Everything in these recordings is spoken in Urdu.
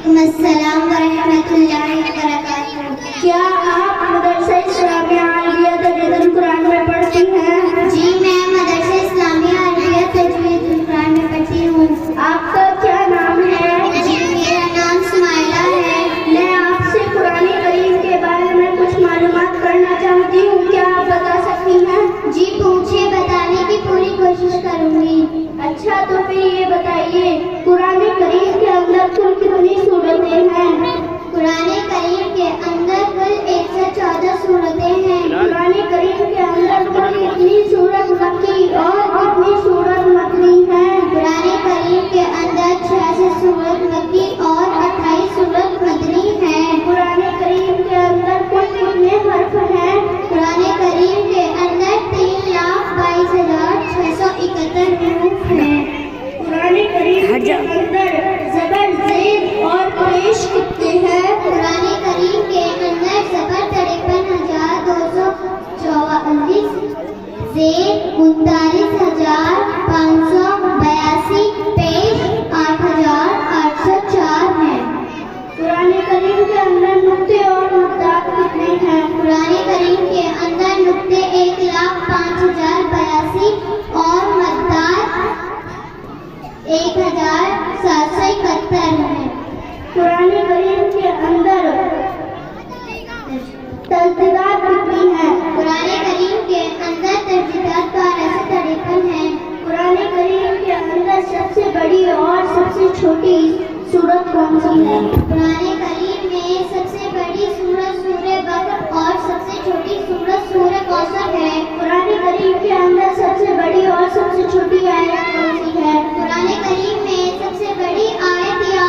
وعلیکم السلام ورحمۃ اللہ وبرکاتہ۔ کیا آپ مدرسہ اسلامیہ عالیہ تجوید القرآن میں پڑھتی ہیں؟ جی میں مدرسہ اسلامیہ عالیہ تجوید القرآن میں پڑھتی ہوں۔ آپ کا کیا نام ہے؟ جی میرا نام سمائلہ ہے۔ میں آپ سے قرآن کریم کے بارے میں کچھ معلومات کرنا چاہتی ہوں، کیا آپ بتا سکتی ہیں؟ جی پوچھے، بتانے کی پوری کوشش کروں گی۔ اچھا تو پھر یہ بتائیے قرآن کریم کے اندر کل کتنی سورتیں ہیں؟ قرآن کریم کے اندر کل 114 سورتیں ہیں۔ قرآن کریم کے اندر کل کتنی سورت مکی اور کتنی سورت مدنی ہیں؟ قرآن کریم کے اندر 66 سورت مکی اور 28 سورت مدنی ہیں۔ قرآن کریم کے اندر کل کتنے حرف ہیں؟ قرآن کریم کے اندر 3,22,671 حروف ہیں۔ قرآن کریم کے اندر زبر، زیر اور پیش کتنے ہیں؟ قرآن کریم کے اندر زبر 53,244، زیر 39,582، پیش 8,804 ہیں۔ قرآن کریم کے اندر نقطے اور نقطات کتنے ہیں؟ قرآن کریم کے اندر نقطے 1,05,082 اور مدات 1,771 ہیں۔ قرآن کریم کے اندر تجدیدات کتنی ہیں؟ قرآن کریم کے اندر تجدیدات 1253 ہیں۔ قرآن کریم کے اندر سب سے بڑی اور سب سے چھوٹی سورت کون سی ہے؟ قرآن کریم میں سب سے بڑی سورت سورہ بقرہ اور سب سے چھوٹی سورت سورہ کوثر ہے۔ قرآن کریم کے اندر سب سے بڑی اور سب سے چھوٹی آیت کون سی ہے؟ قرآن کریم میں سب سے بڑی آیت یا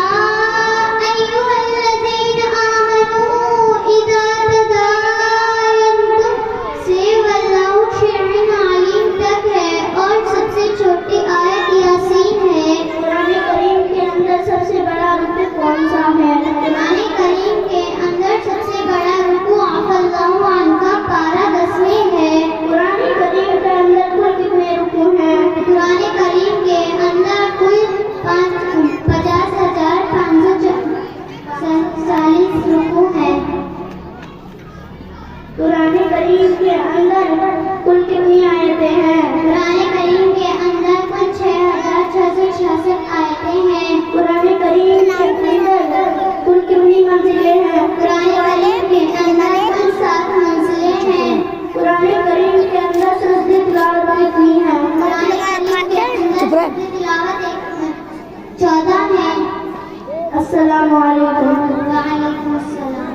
ایھا الذین آمنوا اذا تداینتم سے واللہ شیء علیم تک ہے، اور سب سے چھوٹی آیت یاسین ہے۔ قرآن کریم کے اندر سب سے بڑا رکوع کون سا ہے؟ قرآن کریم کے اندر سب سے بڑا رکوع عفا اللہ عنہ کا پارہ 10ویں ہے۔ قرآن کریم کے اندر کل کتنے رکوع ہیں؟ قرآن کریم کے اندر کل 50,540 رکوع ہیں۔ قرآن کریم کے اندر کل کتنی آیتیں ہیں؟ قرآن کریم کے اندر کل 6,666 آیتیں ہیں۔ قرآن کریم کے اندر کل کتنی منزلیں ہیں؟ قرآن کریم کے اندر کل 7 منزلیں ہیں۔ قرآن کریم کے اندر سجدہ تلاوت کتنی ہے؟ قرآن کریم کے اندر سجدہ تلاوت 14 ہے۔ السلام علیکم۔ وعلیکم السلام۔